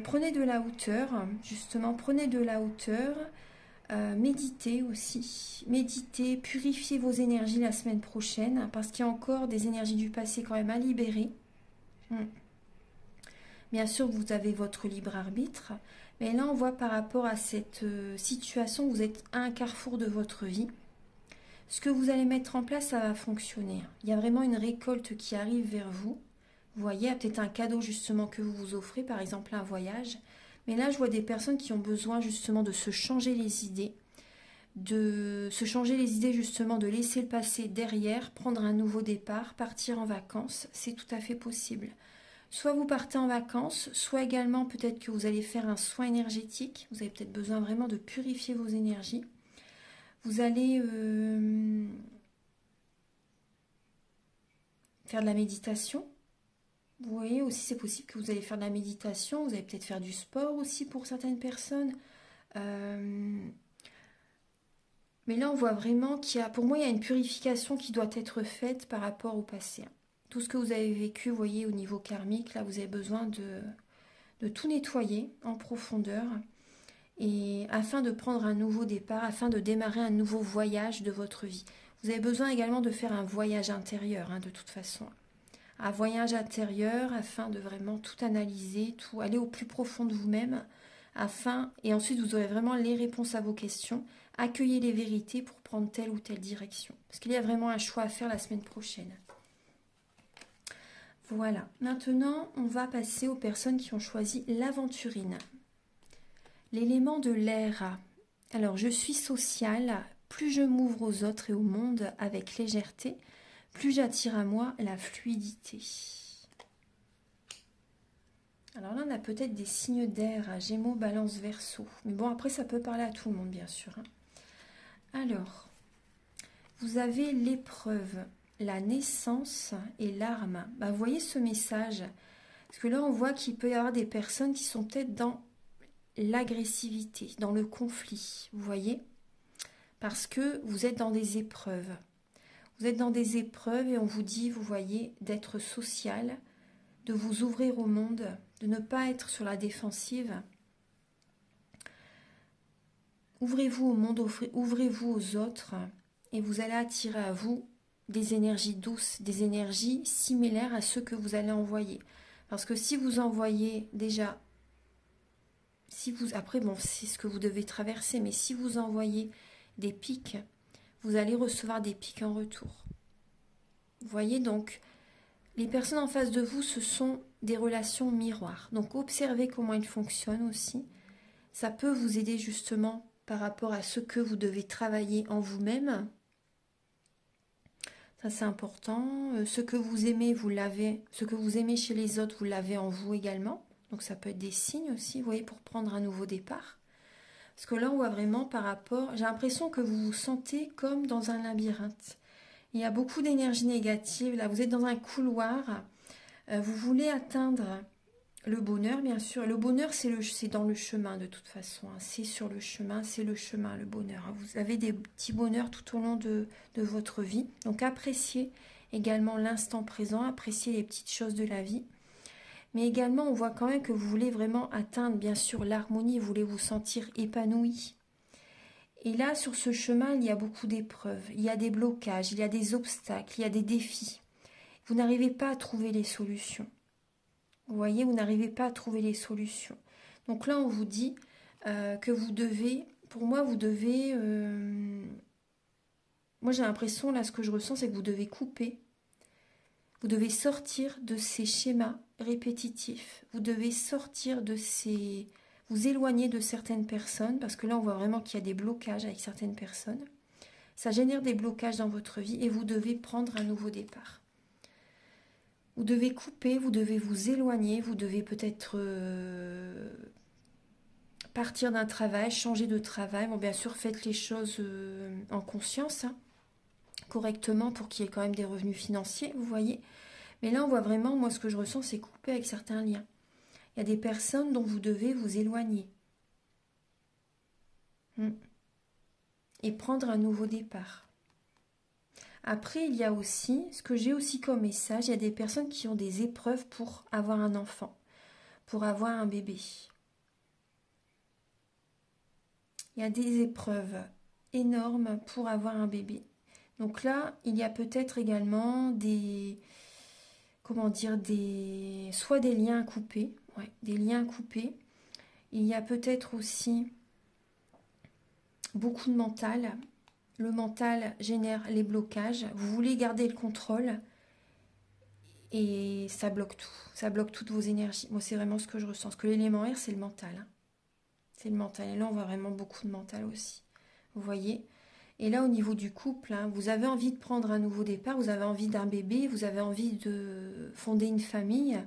prenez de la hauteur, justement, prenez de la hauteur. Méditez aussi, méditez, purifiez vos énergies la semaine prochaine parce qu'il y a encore des énergies du passé quand même à libérer. Bien sûr, vous avez votre libre arbitre, mais là on voit par rapport à cette situation, vous êtes à un carrefour de votre vie. Ce que vous allez mettre en place, ça va fonctionner. Il y a vraiment une récolte qui arrive vers vous. Vous voyez, il y a peut-être un cadeau justement que vous vous offrez, par exemple un voyage. Mais là, je vois des personnes qui ont besoin justement de se changer les idées, justement, de laisser le passé derrière, prendre un nouveau départ, partir en vacances, c'est tout à fait possible. Soit vous partez en vacances, soit également peut-être que vous allez faire un soin énergétique, vous avez peut-être besoin vraiment de purifier vos énergies. Vous allez faire de la méditation. Vous voyez aussi, c'est possible que vous allez faire de la méditation, vous allez peut-être faire du sport aussi pour certaines personnes. Mais là, on voit vraiment qu'il y a, pour moi, il y a une purification qui doit être faite par rapport au passé. Tout ce que vous avez vécu, vous voyez, au niveau karmique, là, vous avez besoin de tout nettoyer en profondeur et afin de prendre un nouveau départ, afin de démarrer un nouveau voyage de votre vie. Vous avez besoin également de faire un voyage intérieur, hein, de toute façon. Un voyage intérieur afin de vraiment tout analyser, tout aller au plus profond de vous-même, et ensuite vous aurez vraiment les réponses à vos questions, accueillez les vérités pour prendre telle ou telle direction. Parce qu'il y a vraiment un choix à faire la semaine prochaine. Voilà, maintenant on va passer aux personnes qui ont choisi l'aventurine. L'élément de l'air. Alors je suis sociale, plus je m'ouvre aux autres et au monde avec légèreté, plus j'attire à moi la fluidité. Alors là, on a peut-être des signes d'air, hein, Gémeaux, Balance, Verseau. Mais bon, après, ça peut parler à tout le monde, bien sûr. Hein. Alors, vous avez l'épreuve, la naissance et l'arme. Bah, vous voyez ce message? Parce que là, on voit qu'il peut y avoir des personnes qui sont peut-être dans l'agressivité, dans le conflit. Vous voyez? Parce que vous êtes dans des épreuves. Vous êtes dans des épreuves et on vous dit, vous voyez, d'être social, de vous ouvrir au monde, de ne pas être sur la défensive. Ouvrez-vous au monde, ouvrez-vous aux autres et vous allez attirer à vous des énergies douces, des énergies similaires à ceux que vous allez envoyer. Parce que si vous envoyez déjà, après bon, c'est ce que vous devez traverser, mais si vous envoyez des pics, vous allez recevoir des pics en retour. Vous voyez donc, les personnes en face de vous, ce sont des relations miroirs. Donc observez comment ils fonctionnent aussi. Ça peut vous aider justement par rapport à ce que vous devez travailler en vous-même. Ça c'est important. Ce que vous aimez, vous l'avez. Ce que vous aimez chez les autres, vous l'avez en vous également. Donc ça peut être des signes aussi, vous voyez, pour prendre un nouveau départ. Parce que là, on voit vraiment par rapport... J'ai l'impression que vous vous sentez comme dans un labyrinthe. Il y a beaucoup d'énergie négative. Là, vous êtes dans un couloir. Vous voulez atteindre le bonheur, bien sûr. Le bonheur, c'est dans le chemin, de toute façon. Hein. C'est sur le chemin, c'est le chemin, le bonheur. Hein. Vous avez des petits bonheurs tout au long de votre vie. Donc, appréciez également l'instant présent. Appréciez les petites choses de la vie. Mais également, on voit quand même que vous voulez vraiment atteindre, bien sûr, l'harmonie. Vous voulez vous sentir épanoui. Et là, sur ce chemin, il y a beaucoup d'épreuves. Il y a des blocages, il y a des obstacles, il y a des défis. Vous n'arrivez pas à trouver les solutions. Vous voyez, vous n'arrivez pas à trouver les solutions. Donc là, on vous dit que vous devez, pour moi, vous devez... moi, j'ai l'impression, là, ce que je ressens, c'est que vous devez couper. Vous devez sortir de ces schémas répétitifs. Vous devez sortir de ces... Vous éloigner de certaines personnes, parce que là, on voit vraiment qu'il y a des blocages avec certaines personnes. Ça génère des blocages dans votre vie et vous devez prendre un nouveau départ. Vous devez couper, vous devez vous éloigner, vous devez peut-être partir d'un travail, changer de travail. Bon, bien sûr, faites les choses en conscience, hein, correctement, pour qu'il y ait quand même des revenus financiers, vous voyez. Mais là, on voit vraiment, moi, ce que je ressens, c'est couper avec certains liens. Il y a des personnes dont vous devez vous éloigner. Et prendre un nouveau départ. Après, il y a aussi, ce que j'ai aussi comme message, il y a des personnes qui ont des épreuves pour avoir un enfant, pour avoir un bébé. Il y a des épreuves énormes pour avoir un bébé. Donc là, il y a peut-être également des, comment dire, soit des liens coupés, des liens coupés. Il y a peut-être aussi beaucoup de mental. Le mental génère les blocages. Vous voulez garder le contrôle et ça bloque tout. Ça bloque toutes vos énergies. Moi, c'est vraiment ce que je ressens. Parce que l'élément air, c'est le mental. Hein. C'est le mental. Et là, on voit vraiment beaucoup de mental aussi. Vous voyez? Et là, au niveau du couple, hein, vous avez envie de prendre un nouveau départ, vous avez envie d'un bébé, vous avez envie de fonder une famille.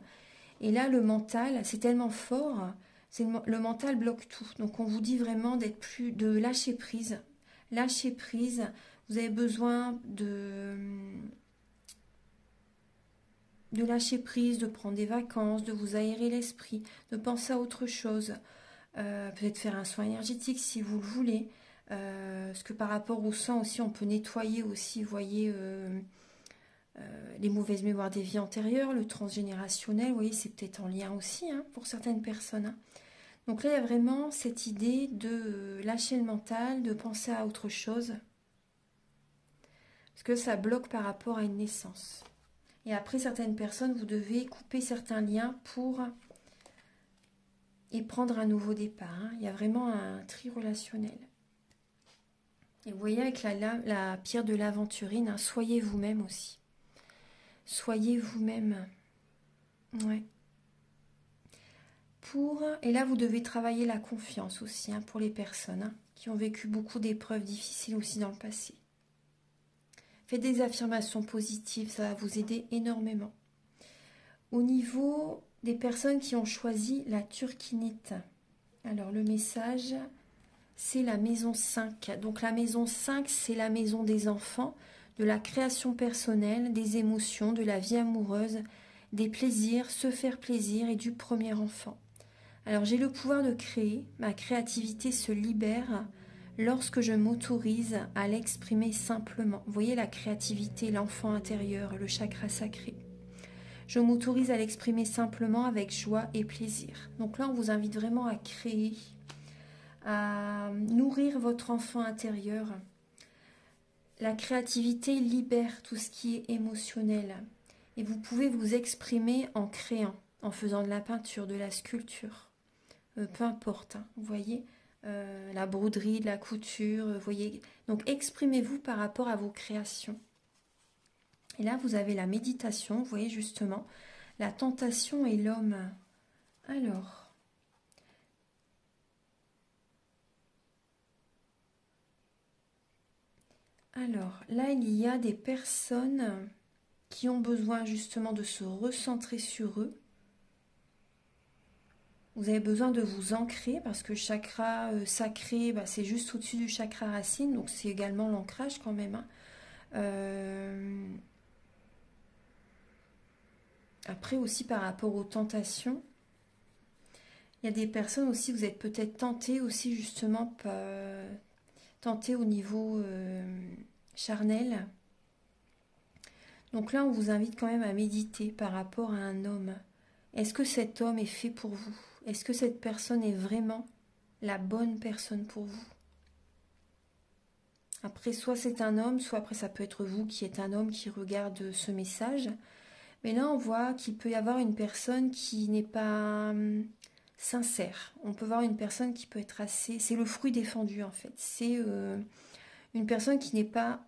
Et là, le mental, c'est tellement fort, le mental bloque tout. Donc, on vous dit vraiment de lâcher prise. Lâcher prise. Vous avez besoin de lâcher prise, de prendre des vacances, de vous aérer l'esprit, de penser à autre chose. Peut-être faire un soin énergétique si vous le voulez. Parce que par rapport au sang aussi, on peut nettoyer aussi, vous voyez, les mauvaises mémoires des vies antérieures, le transgénérationnel, vous voyez, c'est peut-être en lien aussi hein, pour certaines personnes. Hein. Donc là, il y a vraiment cette idée de lâcher le mental, de penser à autre chose. Parce que ça bloque par rapport à une naissance. Et après, certaines personnes, vous devez couper certains liens pour... et prendre un nouveau départ. Hein. Il y a vraiment un tri relationnel. Et vous voyez avec la pierre de l'aventurine, hein, soyez vous-même aussi. Soyez vous-même. Ouais. Et là, vous devez travailler la confiance aussi hein, pour les personnes hein, qui ont vécu beaucoup d'épreuves difficiles aussi dans le passé. Faites des affirmations positives, ça va vous aider énormément. Au niveau des personnes qui ont choisi la turquinite, alors le message, c'est la maison 5. Donc la maison 5, c'est la maison des enfants, de la création personnelle, des émotions, de la vie amoureuse, des plaisirs, se faire plaisir et du premier enfant. Alors j'ai le pouvoir de créer, ma créativité se libère lorsque je m'autorise à l'exprimer simplement. Vous voyez la créativité, l'enfant intérieur, le chakra sacré. Je m'autorise à l'exprimer simplement avec joie et plaisir. Donc là, on vous invite vraiment à créer, à nourrir votre enfant intérieur. La créativité libère tout ce qui est émotionnel. Et vous pouvez vous exprimer en créant, en faisant de la peinture, de la sculpture. Peu importe, hein, vous voyez, la broderie, de la couture, vous voyez. Donc exprimez-vous par rapport à vos créations. Et là, vous avez la méditation, vous voyez justement, la tentation et l'homme. Alors, là, il y a des personnes qui ont besoin justement de se recentrer sur eux. Vous avez besoin de vous ancrer parce que le chakra sacré, c'est juste au-dessus du chakra racine, donc c'est également l'ancrage quand même. Hein. Après aussi par rapport aux tentations, il y a des personnes aussi, vous êtes peut-être tentés aussi justement, tentés au niveau charnel. Donc là, on vous invite quand même à méditer par rapport à un homme. Est-ce que cet homme est fait pour vous? Est-ce que cette personne est vraiment la bonne personne pour vous? Après, soit c'est un homme, soit après ça peut être vous qui êtes un homme qui regarde ce message. Mais là, on voit qu'il peut y avoir une personne qui n'est pas sincère. On peut voir une personne qui peut être assez... C'est le fruit défendu en fait. C'est une personne qui n'est pas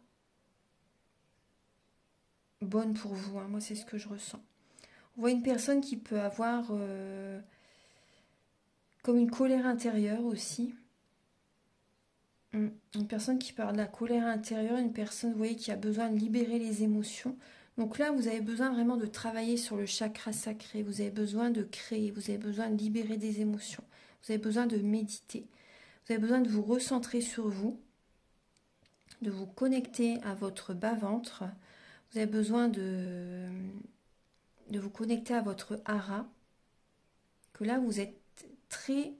bonne pour vous. Hein. Moi, c'est ce que je ressens. On voit une personne qui peut avoir comme une colère intérieure aussi. Une personne qui peut avoir de la colère intérieure, une personne, vous voyez, qui a besoin de libérer les émotions. Donc là, vous avez besoin vraiment de travailler sur le chakra sacré. Vous avez besoin de créer, vous avez besoin de libérer des émotions. Vous avez besoin de méditer. Vous avez besoin de vous recentrer sur vous, de vous connecter à votre bas-ventre. Vous avez besoin de vous connecter à votre hara. Que là, vous êtes très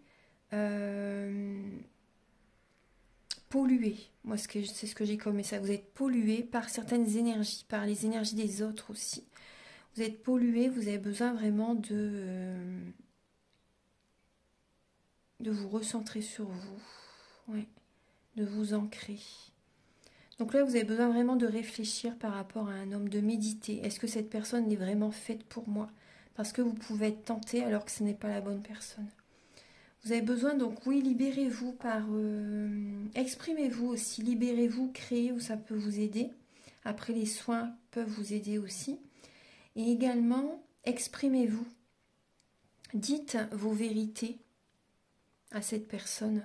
pollué. Moi, c'est ce que j'ai comme message. Vous êtes pollué par certaines énergies, par les énergies des autres aussi. Vous êtes pollué, vous avez besoin vraiment de vous recentrer sur vous. Ouais, de vous ancrer. Donc là, vous avez besoin vraiment de réfléchir par rapport à un homme, de méditer. Est-ce que cette personne est vraiment faite pour moi? Parce que vous pouvez être tenté alors que ce n'est pas la bonne personne. Vous avez besoin, donc oui, libérez-vous par... exprimez-vous aussi, libérez-vous, créez, où ça peut vous aider. Après, les soins peuvent vous aider aussi. Et également, exprimez-vous. Dites vos vérités à cette personne.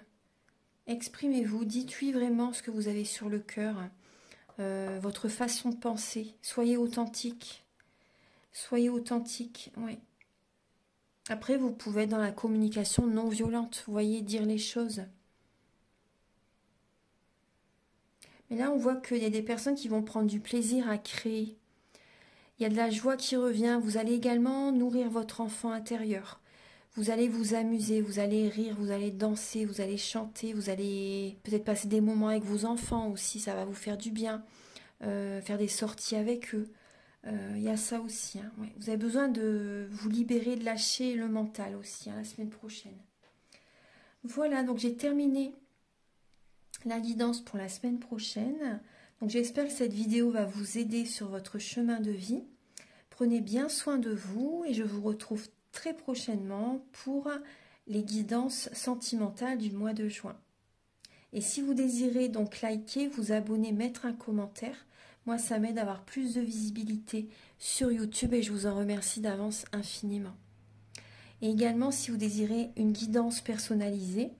Exprimez-vous, dites oui vraiment ce que vous avez sur le cœur, votre façon de penser. Soyez authentique. Soyez authentique, oui. Après, vous pouvez être dans la communication non violente, vous voyez, dire les choses. Mais là, on voit qu'il y a des personnes qui vont prendre du plaisir à créer. Il y a de la joie qui revient. Vous allez également nourrir votre enfant intérieur. Vous allez vous amuser, vous allez rire, vous allez danser, vous allez chanter, vous allez peut-être passer des moments avec vos enfants aussi, ça va vous faire du bien. Faire des sorties avec eux. Il y a ça aussi. Hein, ouais. Vous avez besoin de vous libérer, de lâcher le mental aussi, hein, la semaine prochaine. Voilà, donc j'ai terminé la guidance pour la semaine prochaine. Donc j'espère que cette vidéo va vous aider sur votre chemin de vie. Prenez bien soin de vous et je vous retrouve très prochainement pour les guidances sentimentales du mois de juin. Et si vous désirez donc liker, vous abonner, mettre un commentaire, moi ça m'aide à avoir plus de visibilité sur YouTube et je vous en remercie d'avance infiniment. Et également si vous désirez une guidance personnalisée,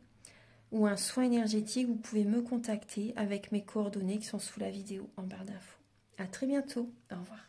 ou un soin énergétique, vous pouvez me contacter avec mes coordonnées qui sont sous la vidéo en barre d'infos. À très bientôt. Au revoir.